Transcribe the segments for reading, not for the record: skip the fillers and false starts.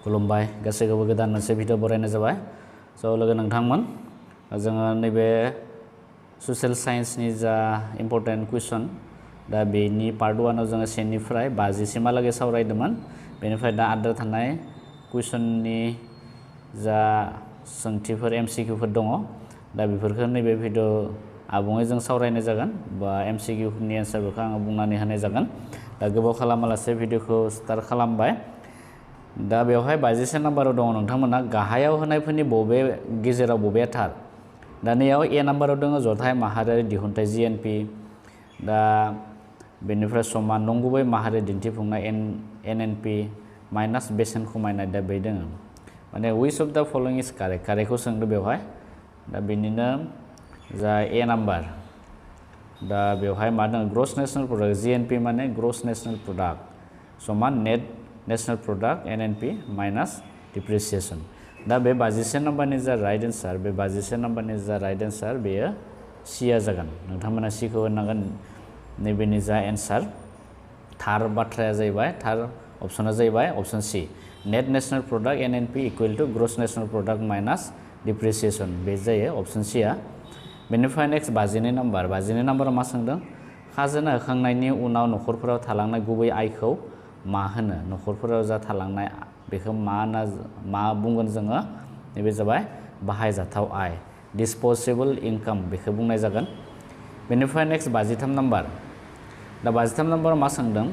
खुलुमबाय गासैखौबो गोदान मोनसे भिडिअ बरायनाय जाबाय स' लोगो नोंथांमोन जोङो नैबे ससियेल साइन्सनि जा इम्पर्टेन्ट कुइसन दा बेनि पार्ट 1 आव जोङो 10 निफ्राय 50 सिमहालागै सावरायदोंमोन बेनिफ्राय दा आद्रा थानाय कुइसननि जा सोंथिफोर MCQफोर दङ दा बेफोरखौ नैबे भिडिअ आबुङै जों सावरायनाय जागोन बा MCQनि एन्सारफोरखौ आङो बुंनानै होनाय जागोन दा गोबाव खालामालासे भिडिअखौ स्टार्ट खालामबाय दा बेवहाय 50 नाम्बाराव दङ नोंथांमोना गाहायाव होनायफोरनि गेजेराव बबेया थार दा नैयाव A नाम्बाराव दङ जथाय माहारियारि दिहुनथाय GNP दा बेनिफ्राय समान नंगुबै माहारियारि दिन्थिफुंनाय NNP माइनास बेसेन खमायनाय दा बे दङ माने which of the following is correct कारेक्टखौ सोंदो बेवहाय दा बेनिनो जा A नाम्बार दा बेवहाय मा दङ ग्रस नेशनेल प्रडाक्ट GNP माने ग्रस नेशनेल प्रडाक्ट समान net national product NNP minus depreciation दा बे 50 नाम्बारनि जा राइट एन्सार बे 50 नाम्बारनि जा राइट एन्सार बेयो C आ जागोन नोंथांमोना C खौ होनांगोन नैबेनि जा एन्सार थार बाथ्राया जाहैबाय थार अपसना जाहैबाय अपसन C net national product NNP equal to gross national product minus depreciation बे जायो अपसन C आ बेनिफ्राय नेक्स्ट 50 नाम्बाराव मा सोंदों खाजोना होखांनायनि उनाव नखरफोराव थालांनाय गुबै आयखौ मा होनो नखरफोराव जा थालांनाय बेखौ मा बुंगोन जोङो नैबे जाबाय बाहायजाथाव आय डिस्पोजेबल इनकाम बेखौ बुंनाय जागोन बेनिफ्राय नेक्स्ट 53 नाम्बार दा 53 नाम्बाराव मा सोंदों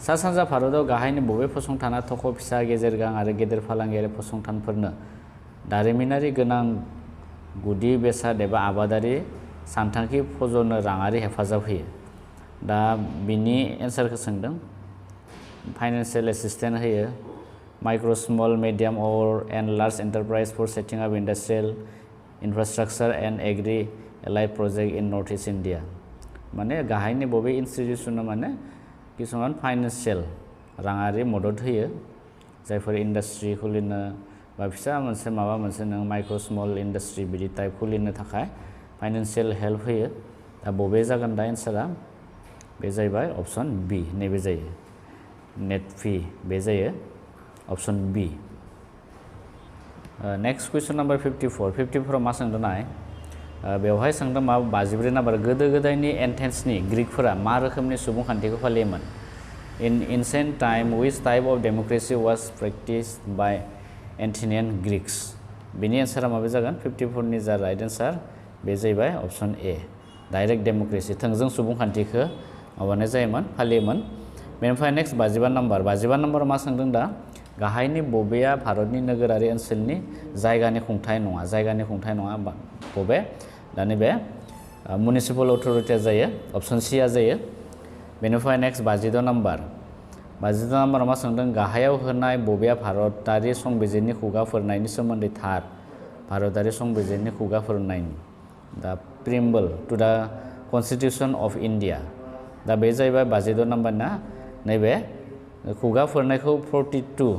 सा सानजा भारतआव गाहायनि बबे फसंथाना थख' फिसा गेजेर गां आरो गेदेर फालांगियारि फसंथानफोरनो दारिमिनारि गोनां गुदि बेसाद एबा आबादारि सानथांखि फज'नो राङारि हेफाजाब होयो दा बिनि एन्सारखौ सोंदों फाइनान्सियेल एसिस्टेन्ट होयो micro' small medium and large enterprise for setting up industrial infrastructure and agri allied project in North East India माने गाहायनि बबे इन्सटिटिउसना माने किसुमान फाइनान्सियेल राङारि मदद होयो जायफोर इन्डास्ट्रि खुलिनो बा फिसा मोनसे माबा मोनसे नों माइक्र' स्मल इन्डास्ट्रि बिदि टाइप खुलिनो थाखाय फाइनान्सियेल हेल्प होयो दा बबे जागोन दा एन्सारा बे जाहैबाय अपसन बी नैबे जायो नेट फी बे जायो अपसन बी नेक्स्ट कुइसन नाम्बार 54 मा सोंदों नाय बेवहाय सोंदों मा 54 नाम्बार गोदो गोदायनि एथेन्सनि ग्रीकफोरा मा रोखोमनि सुबुंखान्थिखौ फालियोमोन in ancient time which type of democracy was practised by Athenian Greeks बेनि एन्सारा माबे जागोन 54 नि जा राइट एन्सार बे जाहैबाय अपसन ए डाइरेक्ट डेमोक्रेसि थोंजों सुबुंखान्थिखौ माबानाय जायोमोन फालियोमोन बेनिफ्राय नेक्स्ट 55 नाम्बाराव मा सोंदों दा गाहायनि बबेया भारतनि नोगोरारि ओनसोलनि जायगानि खुंथाय नङा बबे दा नैबे मुनिसिपाल अथ'रिटिया जायो अपसन सी आ जायो बेनिफ्राय नेक्स्ट 56 नाम्बाराव मा सोंदों गाहायाव होनाय बबेया भारतारि संबिजिरनि खुगाफोरनायनि सोमोन्दै थार भारतारि संबिजिरनि खुगाफोरनायनि दा प्रिम्बल टु दा कनस्टिटिउसन अफ इन्डिया दा बे जाहैबाय 52 नाम्बारना नैबे खुगाफोरनायखौ 42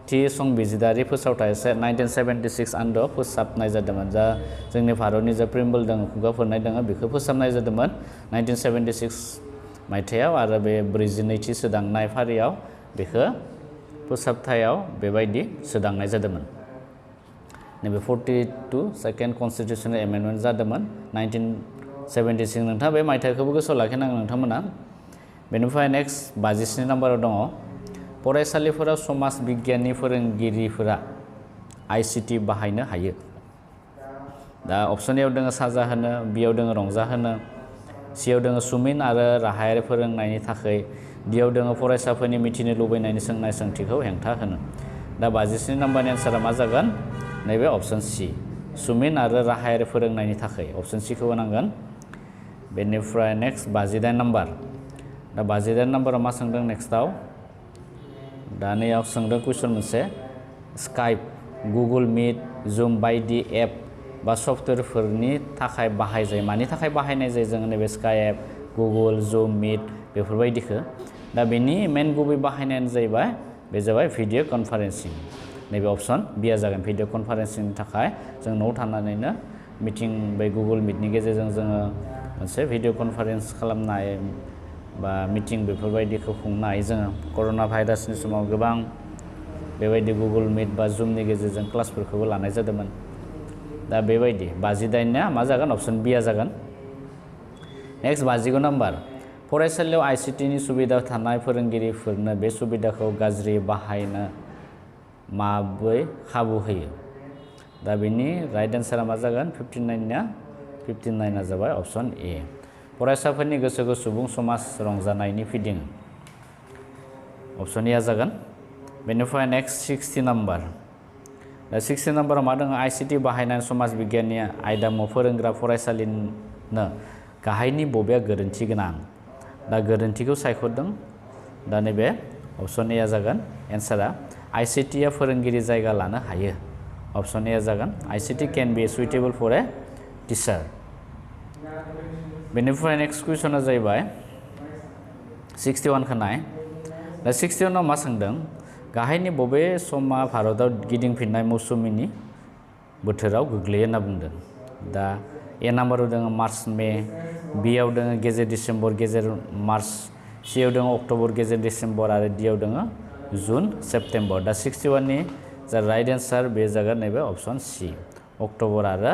थि संबिजिरारि फोसावथाय 1976 आन्दोआव फोसाबनाय जादोंमोन जा जोंनि भारतनि जा प्रिम्बल दङ खुगाफोरनाय दङ बेखौ फोसाबनाय जादोंमोन 1976 मायथाइयाव आरो बे 42थि सोदांनाय फारियाव बेखौ फोसाबथायाव बेबायदि सोदांनाय जादोंमोन नैबे 42 सेकेन्ड कनस्टिटिउसनेल एमेन्डमेन्ट जादोंमोन 1976 नोंथाङा बे मायथाइखौबो गोसोआव लाखिनांगोन नोंथांमोना बेनिफ्राय नेक्स्ट 57 नाम्बाराव दङ फरायसालिफोराव समाज बिगियाननि फोरोंगिरिफोरा ICT बाहायनो हायो दा अपसन एआव दङ साजा होनो बियाव दङ रंजा होनो सियाव दङ सुमिन आरो राहायारि फोरोंनायनि थाखाय डियाव दङ फरायसाफोरनि मिथिनो लुबैनायनि सोंनाय सोंथिखौ हेंथा होनो दा 57 नाम्बारनि एन्सारा मा जागोन नैबे अपसन सी सुमिन आरो राहायारि फोरोंनायनि थाखाय अपसन सी खौ होनांगोन बेनिफ्राय नेक्स्ट 58 नाम्बार दा 58 नाम्बाराव मा सोंदों नेक्स्टआव दा नैयाव सोंदों कुइसन मोनसे स्काइप गुगल मिट जुम बायदि एप बा सफ्टवेयारफोरनि थाखाय बाहायजायो मानि थाखाय बाहायनाय जायो जोङो नैबे स्काइप गुगल जुम मिट बेफोरबायदिखौ दा बेनि मेन गुबै बाहायनायानो जाहैबाय बे जाबाय भिडिअ कनफारेन्सिं नैबे अपसन बिया जागोन भिडिअ कनफारेन्सिंनि थाखाय जों न'आव थानानैनो मिटिं बे गुगल मिटनि गेजेरजों जोङो मोनसे भिडिअ कनफारेन्स खालामनाय बा मिटिं बेफोरबायदिखौ खुंनाय जोङो कर'ना भाइरासनि समाव गोबां बेबायदि गुगल मिट बा जुमनि गेजेरजों क्लासफोरखौबो लानाय जादोंमोन दा बेबायदि 58 मा जागोन अप्शन बि आ जागोन नेक्स्ट 59 नाम्बार फरायसालियाव आईसीटी सुबिदा थानाय फोरोंगिरिफोरनो बे सुबिदाखौ गाज्रि बाहायनो माबोरै खाबु होयो दा बेनि राइट एन्सारा मा जागोन 59 जाबाय अप्शन ए फरायसाफोरनि गोसोखौ सुबुं समाज रंजानायनि फिदिं अप्शन ए जागोन बेनिफ्राय नेक्स्ट 60 नाम्बार दा 60 नाम्बाराव मा दङ आईसीटी बाहायनाय समाज बिगियाननि आयदामु फोरोंग्रा फरायसालिनो गाहायनि बबेया गोरोन्थि गोनां दा गोरोन्थिखौ सायख'दों दा नैबे अप्शन ए जागोन एन्सारा आईसीटीआ फोरोंगिरि जायगा लानो हायो अप्शन ए जागोन ICT can be suitable for a teacher बेनिफ्राय नेक्स्ट कुइसना जाहैबाय 61 खौ नाय दा 61 आव मा सोंदों गाहायनि बबे समा भारताव गिदिंफिननाय मौसुमिनि बोथोराव गोग्लैयो होनना बुंदों दा ए नाम्बाराव दङ मार्च मे बि आव दङ गेजेर डिसेम्बर गेजेर मार्च सि आव दङ अक्ट'बर गेजेर डिसेम्बर आरो डि आव दङ जुन सेप्टेम्बर दा 61 नि जा राइट एन्सार बे जागोन नैबे अप्शन सि अक्ट'बर आरो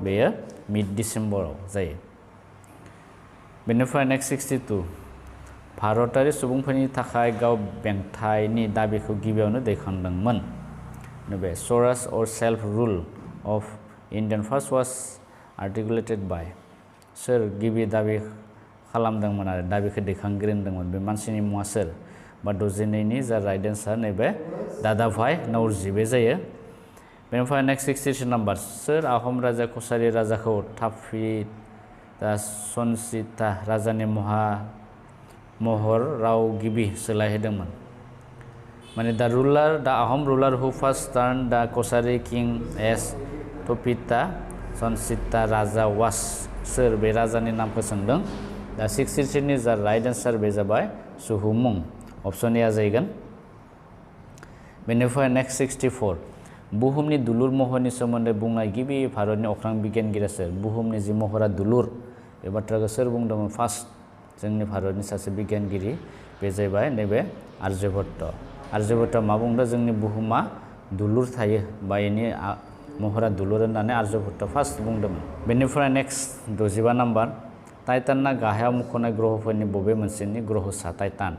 बेयो मिड डिसेम्बराव जायो बेनिफ्राय नेक्स्ट 62 भारतारि सुबुंफोरनि थाखाय गाव बेंथाइनि दाबिखौ गिबियावनो दैखांदोंमोन नैबे Swaraj or self rule of Indian first was articulated by सोर गिबि दाबि खालामदोंमोन आरो दाबिखौ दैखांग्रोदोंमोन बे मानसिनि मुङा सोर बा 62नि जा राइट एन्सार नैबे दादाभाई नौरजी बे जायो बेनिफ्राय नेक्स्ट 63 नाम्बार सोर आहम राजा कसारी राजाखौ थाफिदा सनसिता राजानि महर राव गिबि सोलायहोदोंमोन माने दा आहम रुलार हु फार्स्ट टर्न दा कसारी किं एस तपिता सनसिता राजा वास सोर बे राजानि नामखौ सोंदों दा 63 नि जा राइट एन्सार बे जाबाय सुहुमुं अप्शन ए जाहैगोन बेनिफ्राय नेक्स्ट 64 बुहुमनि दुलुर महरनि सोमोन्दै बुंनाय गिबि भारतनि अख्रां बिगियानगिरिया सोर बुहुमनि जि महरा दुलुर बे बाथ्राखौ सोर बुंदोंमोन फार्स्ट जोंनि भारतनि सासे बिगियानगिरि बे जाहैबाय नैबे आर्यभट्ट मा बुंदों जोंनि बुहुमा दुलुर थायो बा बेनि महरा दुलुर होननानै आर्यभट्ट फार्स्ट बुंदोंमोन बेनिफ्राय नेक्स्ट 65 नाम्बार टाइटानना गाहायाव मुंख'नाय ग्रहफोरनि बबे मोनसेनि ग्रहसा टाइटान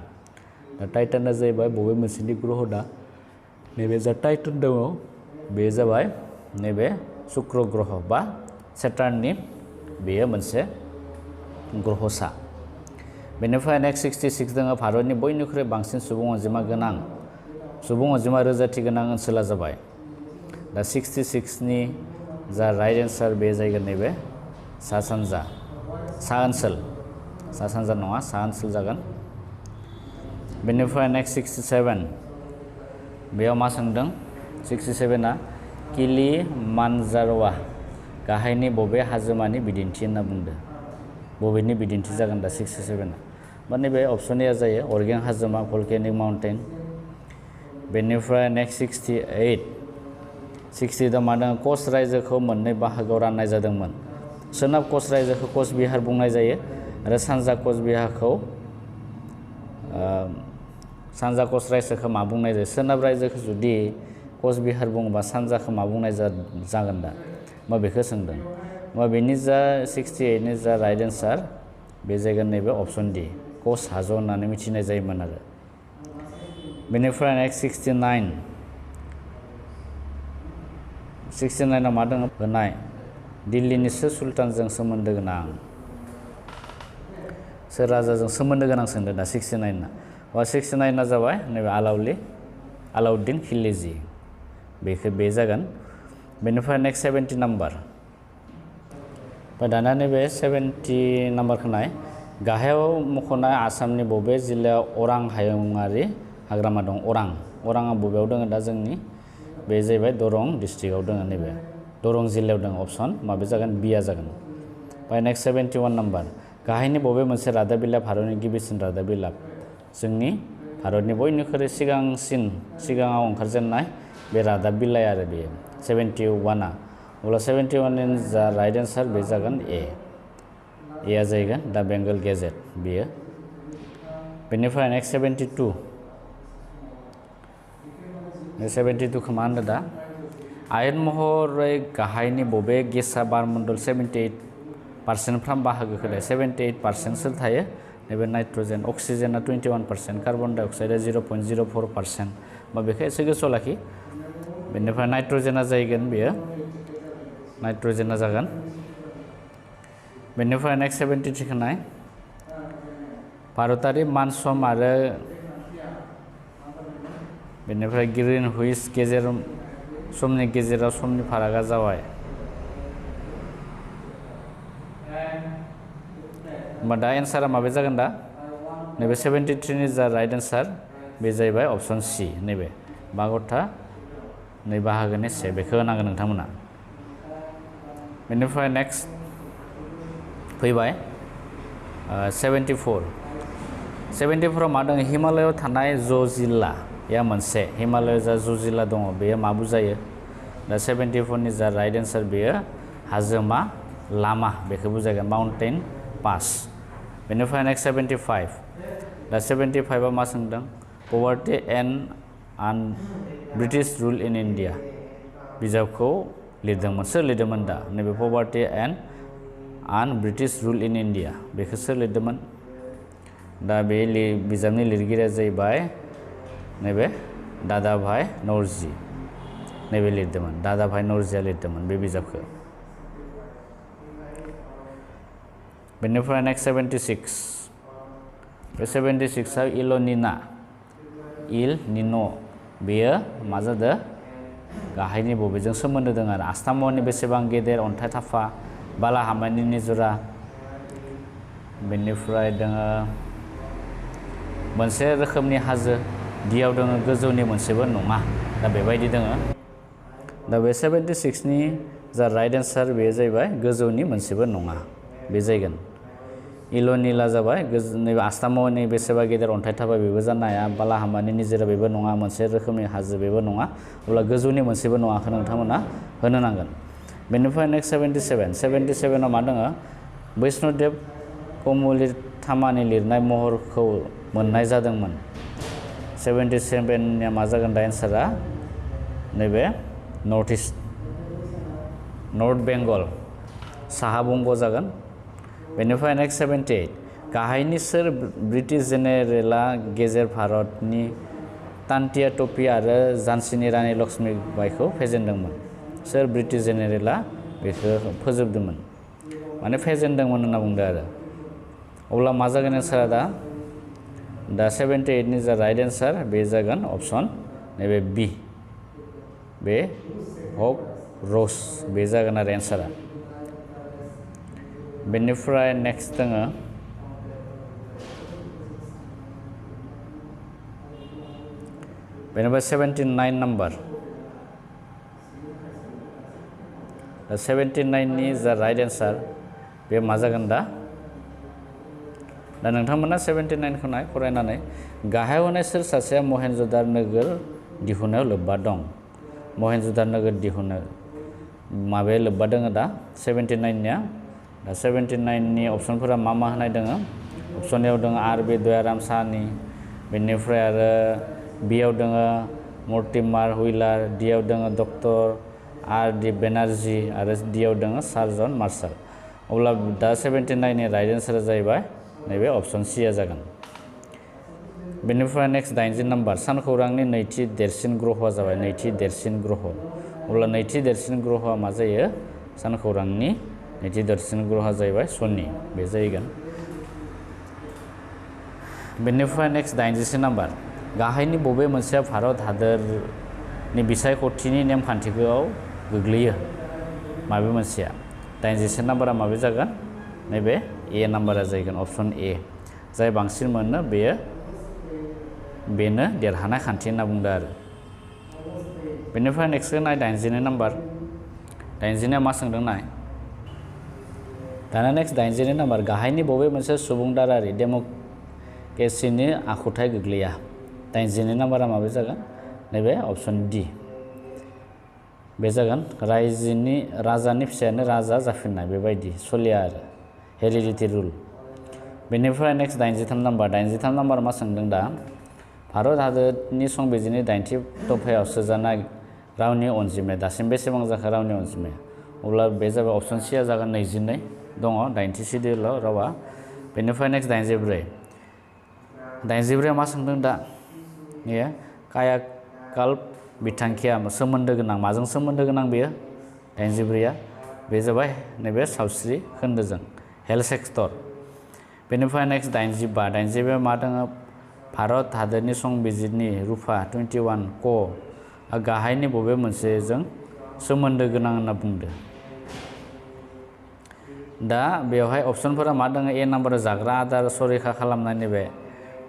दा टाइटाना जाहैबाय बबे मोनसेनि ग्रह दा नैबे जा टाइटान दङ बे जाबाय नैबे शुक्र ग्रह बा सेटार्ननि बेयो मोनसे ग्रहसा बेनिफ्राय नेक्स्ट 66 दङ भारतनि बयनिख्रुइ बांसिन सुबुं अनजिमा रोजाथि गोनां ओनसोला जाबाय दा 66 नि जा राइट एन्सार बे जायगोन नैबे सा ओनसोल जागोन बेनिफ्राय नेक्स्ट 67 बेयाव मा सोंदों 67आ किलिमानजार'आ गाहायनि बबे हाजोमानि बिदिन्थि होनना बुंदों बबेनि बिदिन्थि जागोन दा 67आ माने बे अप्शन ए जायो अरगें हाजोमा भलकेनिक माउन्टेन बेनिफ्राय नेक्स्ट 68 मा दङ कच रायजोखौ मोननै बाहागोआव राननाय जादोंमोन सोनाब कच रायजोखौ कच बिहार बुंनाय जायो आरो सानजा कच रायजोखौ मा बुंनाय जायो सोनाब रायजोखौ जुदि कच बिहार बुङोबा सानजाखौ मा बुंनाय जागोन दा मा बेखौ सोंदों मा बेनि जा 68 नि जा राइट एन्सार बे जायगोन नैबे अप्शन डि कच हाजो होननानै मिथिनाय जायोमोन आरो बेनिफ्राय नेक्स्ट 69 मा दङ होनाय दिल्लीनि सोर सुल्तानजों सोमोन्दो गोनां सोर राजाजों सोमोन्दो गोनां सोंदों दा 69 69 जाबाय नैबे आलाउद्दिन खिलजि बे जागोन बेनिफ्राय नेक्स्ट 70 नाम्बार दाना नैबे 70 नाम्बारखौ नाय गाहायाव मख'नाय आसामनि बबे जिल्लायाव अरां हायुङारि हाग्रामा दं अराङा बबेयाव दङ दा जोंनि बे जाहैबाय दरं डिस्ट्रिक्टआव दङ नैबे दरं जिल्लायाव दङ अप्शन माबे जागोन बिया जागोन ओमफ्राय नेक्स्ट 71 नाम्बार गाहायनि बबे मोनसे रादाब बिलाइ भारतनि गिबिसिन रादाब बिलाइ जोंनि भारतनि बयनिख्रुइ सिगाङाव ओंखारजेननाय बे रादाब बिलाइ आरो बेयो 71आ अब्ला 71 नि जा राइट एन्सार बे जागोन ए जाहैगोन दा बेंगल गेजेट बेयो बेनिफ्राय नेक्स्ट 72 72 खौ मा होनदों दा आयन महरै गाहायनि बबे गेसआ बारमण्डल 78% फ्राम बाहागोखौ लायो 78% सोर थायो नैबे नाइट्रजेन अक्सिजेना 21% कार्बन डाइ अक्साइडआ 0.04% बा बेखौ एसे गोसोआव लाखि बेनिफ्राय नाइट्रजेना जाहैगोन बेयो नाइट्रजेना जागोन बेनिफ्राय नेक्स्ट 73 खौ नाय भारतारि मान सम आरो बेनिफ्राय ग्रीन हुइस गेजेर समनि गेजेराव समनि फारागा जाबाय होमबा दा एन्सारा माबे जागोन दा नैबे 73 नि जा राइट एन्सार बे जाहैबाय अप्शन सि नैबे 5/2 बाहागोनि से बेखौ होनांगोन नोंथांमोना बेनिफ्राय नेक्स्ट फैबाय 74 मा दङ हिमालयाव थानाय जिल्ला या मोनसे हिमालय जा जिल्ला दङ बेयो मा बुजायो दा 74 नि जा राइट एन्सार बेयो हाजोमा लामा बेखौ बुजायगोन माउन्टेन पास बेनिफ्राय नेक्स्ट 75 दा 75 आ मा सोंदों poverty and British rule in India बिजाबखौ लिरदोंमोन सोर लिरदोंमोन दा नैबे poverty and British rule in India बेखौ सोर लिरदोंमोन दा बे बिजाबनि लिरगिरिया जाहैबाय नैबे दादाभाई नौरजी नैबे लिरदोंमोन दादाभाई नौरजिया लिरदोंमोन बे बिजाबखौ बेनिफ्राय नेक्स्ट 76 बे 76 आव इल निनो बेयो मा जादों गाहायनि बबेजों सोमोन्दो दं आरो आसामनि बेसेबां गेदेर अन्थाइ थाफा बालाहामानि निजरा बेनिफ्राय दोङो मोनसे रोखोमनि हाजो दियाव दोङो गोजौनि मोनसेबो नङा दा बेबायदि दोङो दा बे 76 नि जा राइट एन्सार बेयो जाहैबाय गोजौनि मोनसेबो नङा बे जायगोन इल'निला जाबाय नैबे आसामनि बेसेबा गेदेर अन्थाइ थाफा बेबो जानो हाया बालाहामानि निजोरा बेबो नङा मोनसे रोखोमनि हाजो बेबो नङा अब्ला गोजौनि मोनसेबो नङाखौ नोंथांमोना होनो नांगोन बेनिफ्राय नेक्स्ट 77 आव मा दोङो बैष्णोदेव कमुलिथामानि लिरनाय महरखौ मोननाय जादोंमोन 77 निया मा जागोन दा एन्सारा नैबे नर्थ बेंगल साहा बंग जागोन बेनिफ्राय नेक्स्ट 78 गाहायनि सोर ब्रिटिश जेनेरेला गेजेर भारतनि तान्तिया ट'पी आरो झान्सीनि रानि लक्ष्मीबाईखौ फेजेनदोंमोन सोर ब्रिटिश जेनेरेला बेखौ फोजोबदोंमोन माने फेजेनदोंमोन होनना बुंदों आरो अब्ला मा जागोन एन्सारा दा 78 नि जा राइट एन्सार बे जागोन अप्शन नैबे बी बे हक रस बे जागोन आरो एन्सारा बेनिफ्राय नेक्स्ट दोङो बेनिफ्राय 79 नाम्बार दा 79 नि जा राइट एन्सार बे मा जागोन दा नोंथांमोना 79 खौ नाय फरायनानै गाहायाव होनाय सोर सासेया महेनज'दार नोगोर दिहुननायाव लोब्बा दं महेनज'दार नोगोर दिहुननाय माबे लोब्बा दङ दा 79 निया दा 79 नि अपसनफोरा मा होनाय दङ अपसनआव दङ आर बि दयाराम साहानि बेनिफ्राय आरो बियाव दङ मर्टिमार हुइलार डियाव दङ डक्टर आर डि बेनार्जी आरो डियाव दङ सार जन मार्शाल अब्ला दा 79 नि राइट एन्सारा जाहैबाय नैबे अप्शन सिया जागोन बेनिफ्राय नेक्स्ट 80 नाम्बार सानखौरांनि नैथि देरसिन ग्रहआ जाबाय नैथि देरसिन ग्रह अब्ला नैथि देरसिन ग्रहआ मा जायो सानखौरांनि नैथि देरसिन ग्रहआ जाहैबाय शनि बे जाहैगोन बेनिफ्राय नेक्स्ट 81 नाम्बार गाहायनि बबे मोनसेया भारत हादरनि बिसायख'थिनि नेमखान्थिखौ गोग्लैयो माबे मोनसेया 81 नाम्बारा माबे जागोन नैबे ए नाम्बारा जाहैगोन अप्शन ए जाय बांसिन मोनो बेनो देरहानाय खान्थि होनना बुंदों आरो बेनिफ्राय नेक्स्टखौ नाय 82 नाम्बार 82 मा सोंदों नाय दाना नेक्स्ट 82 नाम्बार गाहायनि बबे मोनसे सुबुंदारारि डेम'क्रेसिनि आखुथाय गोग्लैया 82 नाम्बारा माबे जागोन नैबे अप्शन डि बे जागोन राजानि फिसायानो राजा जाफिननाय बेबायदि सोलिया आरो हेरिडिटि रुल बेनिफ्राय नेक्स्ट 93 नाम्बार मा सोंदों दा भारत हादरनि संबिजिरनि 80 दफायाव सोजानाय रावनि अनजिमाया दासिम बेसेबां जाखो रावनि अनजिमाया अब्ला बे जाबाय अपसन सी आ जागोन 22 दङ 80 सिडिउल रावा बेनिफ्राय नेक्स्ट 84 मा सोंदों दा बेयो कायाकल्प बिथांखिया सोमोन्दो गोनां माजों सोमोन्दो गोनां बेयो 84 बे जाबाय नैबे सावस्रि खोन्दोजों हेल्थ सेक्टर बेनिफ्राय नेक्स्ट 85 मा दङ भारत हादरनि संबिजिरनि रुफा 21 क गाहायनि बबे मोनसेजों सोमोन्दो गोनां होनना बुंदो दा बेवहाय अपसनफोरा मा दङ ए नाम्बार जाग्रा आदार संरैखा खालामनाय नैबे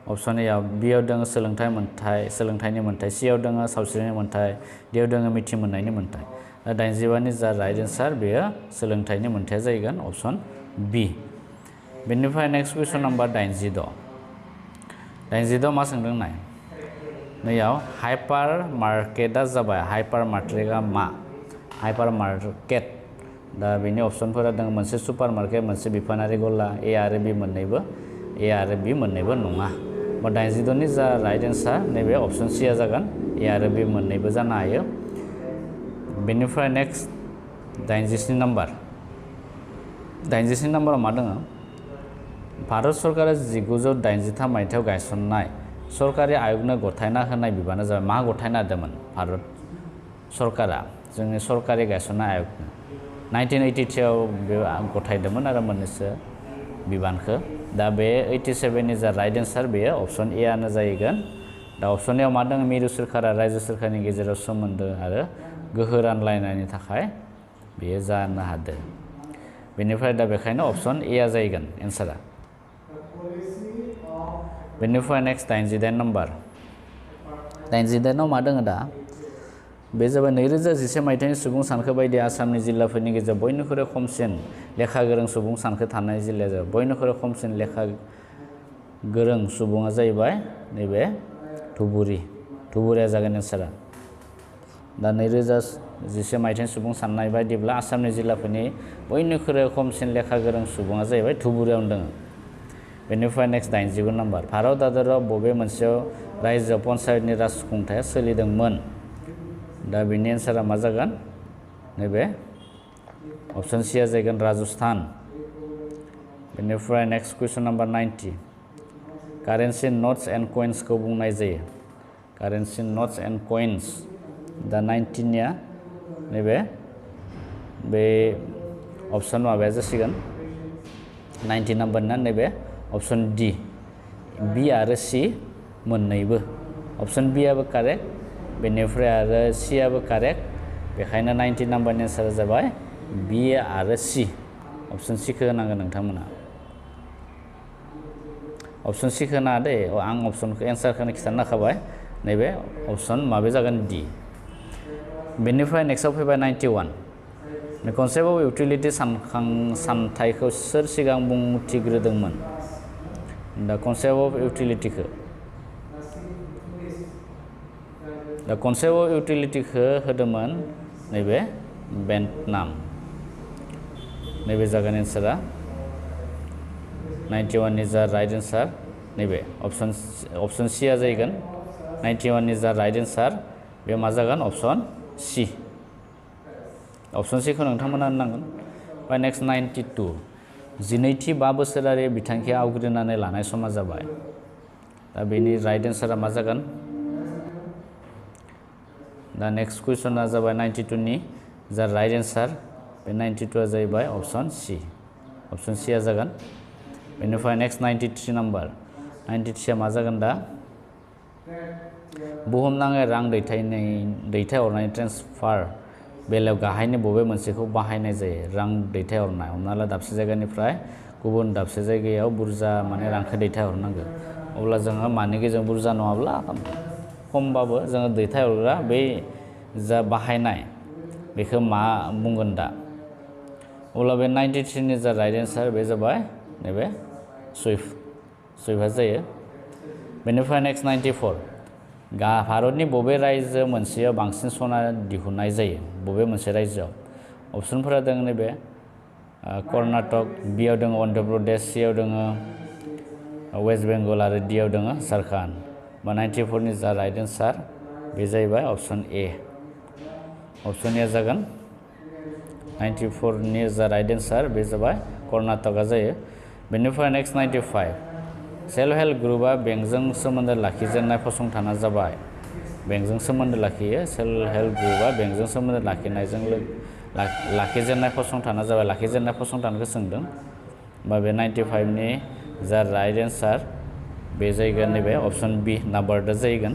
अपसन ए आव बियाव दङ सोलोंथाइनि मोन्थाइ सियाव दङ सावस्रिनि मोन्थाइ डियाव दङ मिथि मोननायनि मोन्थाइ दा 85 जा राइट एन्सार बेयो सोलोंथाइनि मोन्थाइया जाहैगोन अपसन बी बेनिफ्राय नेक्स्ट कुइसन नाम्बार 86 मा सोंदों नाय नैयाव हाइपार मार्केटआ जाबाय हाइपार मार्केटआ मा हाइपार मार्केट दा बेनि अपसनफोरा दङ मोनसे सुपार मार्केट मोनसे बिफानारि गला ए आरो बी मोन्नैबो नङा बा 86 नि जा राइट एन्सार नैबे अपसन सी आ जागोन ए आरो बी मोन्नैबो जानो हायो बेनिफ्राय नेक्स्ट 86 नाम्बाराव मा दङ भारत सरकारा 1983 मायथाइयाव गायसननाय सरकारि आय'गनो गथायना होनाय बिबाना जाबाय मा गथायना होदोंमोन भारत सरकारा जोंनि सरकारि गायसननाय आय'गनो 1983 आव बे गथायदोंमोन आरो मोननैसो बिबानखौ दा बे 87 नि जा राइट एन्सार बेयो अपसन ए आनो जाहैगोन दा अपसन ए आव मा दङ मिरु सोरखारा रायजो सोरखारनि गेजेराव सोमोन्दो आरो गोहो रानलायनायनि थाखाय बेयो जानो हादों बेनिफ्राय दा बेखायनो अपसन ए आ जाहैगोन एन्सारा बेनिफ्राय नेक्स्ट 98 नाम्बार 98 आव मा दङ दा बे जाबाय 2011 मायथाइनि सुबुं सानखो बायदि आसामनि जिल्लाफोरनि गेजेराव बयनिख्रुइ खमसिन लेखा गोरों सुबुं सानखो थानाय जिल्लाया जाबाय बयनिख्रुइ खमसिन लेखा गोरों सुबुङा जाहैबाय नैबे धुबुरिया जागोन एन्सारा दा 2011 मायथाइनि सुबुं साननाय बायदिब्ला आसामनि जिल्लाफोरनि बयनिख्रुइ खमसिन लेखा गोरों सुबुङा जाहैबाय धुबुरियावनो दङ बेनिफ्राय नेक्स्ट 99 नाम्बार भारत हादराव बबे मोनसेयाव रायजोआव पन्सायतनि राजखुंथाया सोलिदोंमोन दा बेनि एन्सारा मा जागोन नैबे अपसन सी आ जागोन राजस्थान बेनिफ्राय नेक्स्ट कुइसन नाम्बार 90 कारेन्सि नोट्स एन्ड कइन्सखौ बुंनाय जायो कारेन्सि नोट्स एन्ड कइन्स दा 90 निया नैबे बे अपसन माबाया जासिगोन 90 नाम्बारना नैबे अपसन डी बी आरो सी मोन्नैबो अपसन बी आबो कारेक्ट बेनिफ्राय आरो सी आबो कारेक्ट बेखायनो 90 नाम्बारनि एन्सारा जाबाय बी आरो सी अपसन सी खौ होनांगोन नोंथांमोना अपसन सी खौ होनाङा दे आं अपसनखौ एन्सारखौनो खिथानो होखाबाय नैबे अपसन माबे जागोन डी बेनिफ्राय नेक्स्टआव फैबाय 91 कनसेप्ट अफ इउटिलिटि सानथाइखौ सोर सिगां बुंथिग्रोदोंमोन दा कनसेप्ट अफ इउटिलिटिखौ होदोंमोन नैबे बेन्टनाम नैबे जागोन एन्सारा 91 नि जा राइट एन्सार नैबे अपसन सी आ जाहैगोन 91 नि जा राइट एन्सार बे मा जागोन अपसन सी अपसन सीखौ नोंथांमोना होनांगोन ओमफ्राय नेक्स्ट 92 12थि 5 बोसोरारि बिथांखिया आवग्रिनानै लानाय समा जाबाय दा बेनि राइट एन्सारा मा जागोन दा नेक्स्ट कुइसना जाबाय 92 नि जा राइट एन्सार बे 92 आ जाहैबाय अपसन सी आ जागोन बेनिफ्राय नेक्स्ट 93 नाम्बार 93 आ मा जागोन दा बुहुमनाङै रां दैथायहरनाय ट्रेन्सफार बेलायाव गाहायनि बबे मोनसेखौ बाहायनाय जायो रां दैथायहरनाय हमना ला दाबसे जायगानिफ्राय गुबुन दाबसे जायगायाव बुरजा माने रांखौ दैथायहरनांगौ अब्ला जोङो मानि गेजेरजों बुरजा नङाब्ला खमबाबो जोङो दैथायहरग्रा बै जा बाहायनाय बेखौ मा बुंगोन दा अब्ला बे 93 नि जा राइट एन्सार बे जाबाय नैबे सुइफ्टआ जायो बेनिफ्राय नेक्स्ट 94 भारतनि बबे रायजो मोनसेयाव बांसिन सना दिहुननाय जायो बबे मोनसे रायजोआव अपसनफोरा दङ नैबे कर्नाटक बियाव दङ अन्ध्र प्रदेश सियाव दङ वेस्ट बेंगल आरो डियाव दङ झारखन्ड बा 94 नि जा राइट आन्सार बे जाहैबाय ऑप्शन ए ऑप्शन ए जागोन 94 नि जा राइट आन्सार बे जाबाय कर्नाटका जायो बेनिफ्राय नेक्स्ट 95 सेल्फ हेल्प ग्रुपआ बेंकजों सोमोन्दो लाखिजेननाय फसंथाना जाबाय बेंकजों सोमोन्दो लाखियो सेल्फ हेल्प ग्रुपआ बेंकजों सोमोन्दो लाखिनायजों लाखिजेननाय फसंथाना जाबाय लाखिजेननाय फसंथानखौ सोंदों बा बे 95 नि जा राइट आन्सार बे जायगोन नैबे ऑप्शन बी नाम्बार द जायगोन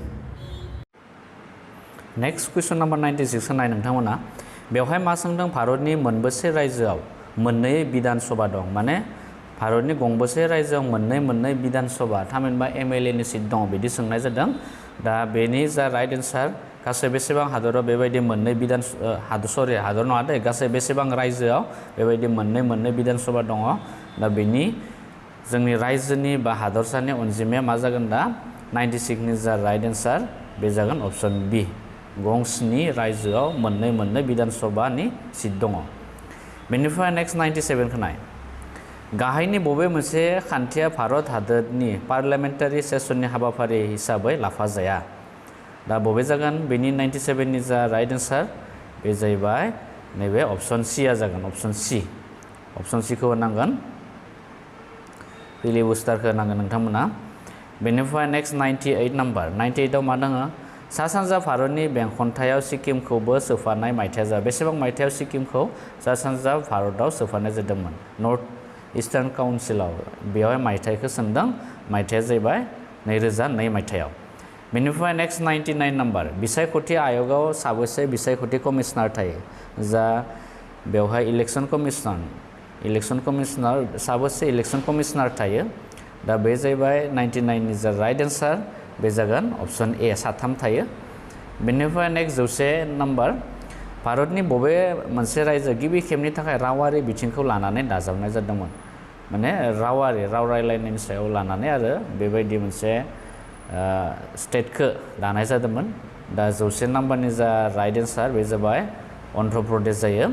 नेक्स्ट क्वेश्चन नम्बर 96 नाय नोंथांमोना बेवहाय मा सोंदों भारतनि मोनबेसे रायजोआव मोननै बिधान सभा दं माने भारतनि गंबेसे रायजोआव मोननै बिधान सभा थामहिनबा एमएलए नि सिट दं बिदि सोंनाय जादों दा बेनि जा राइट आन्सार गासै बेसेबां हादराव बेबायदि मोननै बिधान हादर नङा दे गासै बेसेबां रायजोआव बेबायदि मोननै बिधान सभा दङ दा बेनि जोंनि रायजोनि बा हादरसानि अनजिमाया मा जागोन दा 96 नि जा राइट आन्सार बे जागोन ऑप्शन बी गंस्नि रायजोआव मोननै बिधान सभानि सिट दङ बेनिफ्राय नेक्स्ट 97 खौ नाय गाहायनि बबे मोनसे खान्थिया भारत हादरनि पार्लियामेन्टारि सेसननि हाबाफारि हिसाबै लाफाजाया दा बबे जागोन बेनि 97 नि जा राइट आन्सार बे जाहैबाय नैबे ऑप्शन सी आ जागोन ऑप्शन सी खौ होनांगोन फिलिबस्टारखौ होनांगोन नोंथांमोना बेनिफ्राय नेक्स्ट 98 नाम्बार 98 आव मा दङ सा सानजा भारतनि बेंखनथायाव सिक्किमखौबो सोफानाय मायथाइया जाबाय बेसेबां मायथाइयाव सिक्किमखौ सा सानजा भारतआव सोफानाय जादोंमोन नर्थ ईस्टार्न काउन्सिलाव बेवहाय मायथाइखौ सोंदों मायथाइया जाहैबाय 2002 मायथाइयाव बेनिफ्राय नेक्स्ट 99 नाम्बार बिसायख'थि आय'गाव साबेसे बिसायख'थि कमिशनार थायो जा बेवहाय इलेक्शन कमिशनार साबेसे इलेक्शन कमिशनार थायो दा बे जाहैबाय 99 नि जा राइट आन्सार बे जागोन ऑप्शन ए साथाम थायो बेनिफ्राय नेक्स्ट 100 नाम्बार भारतनि बबे मोनसे रायजो गिबि खेबनि थाखाय रावारि बिथिंखौ लानानै दाजाबनाय जादोंमोन माने राव रायलायनायनि सायाव लानानै आरो बेबायदि मोनसे स्टेटखौ दानाय जादोंमोन दा 100 नाम्बारनि जा राइट आन्सार बे जाबाय अन्ध्र प्रदेश जायो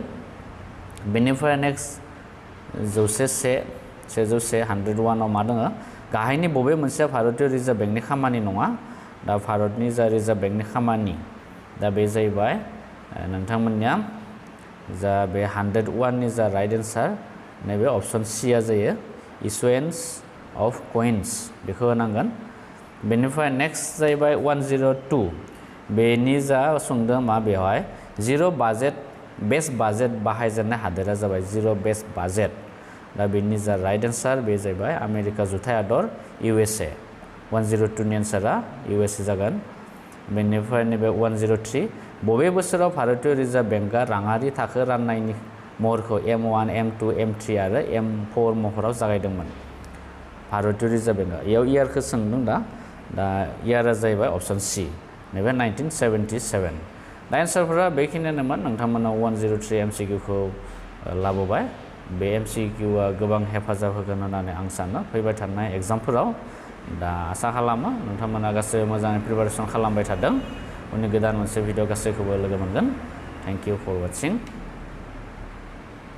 बेनिफ्राय नेक्स्ट 101 आव मा दङ गाहायनि बबे मोनसेया भारतीय रिजार्भ बेंकनि खामानि नङा दा भारतनि जा रिजार्भ बेंकनि खामानि दा बे जाहैबाय नोंथांमोननिया जा बे 101 नि जा राइट आन्सार नैबे ऑप्शन सी आ जायो इशुएन्स अफ कइन्स बेखौ होनांगोन बेनिफ्राय नेक्स्ट जाहैबाय 102 बेनि जा सोंदों मा बेवहाय बेस्ट बाजेट बाहायजेननाय हादोरा जाबाय बेस्ट बाजेट दा बेनि जा राइट आन्सार बे जाहैबाय आमेरिका जुथाइ हादर USA 102 नि आन्सारा USA जागोन बेनिफ्राय नैबे 103 बबे बोसोराव भारतीय रिजार्भ बेंकआ राङारि थाखो राननायनि महरखौ M1 M2 M3 आरो M4 महराव जागायदोंमोन भारतीय रिजार्भ बेंकआ इयाव इयारखौ सोंदों दा इयारा जाहैबाय ऑप्शन सी नैबे 1977 दा आन्सारफोरा बेखिनियानोमोन नोंथांमोनाव 103 MCQ खौ लाबोबाय बे MCQआ गोबां हेफाजाब होगोन होननानै आं सानो फैबाय थानाय एग्जामफोराव दा आसा खालामो नोंथांमोना गासैबो मोजाङै प्रिपारेसन खालामबाय थादों उननि गोदान मोनसे भिडिअ गासैखौबो लोगो मोनगोन थेंक इउ फर वाचिं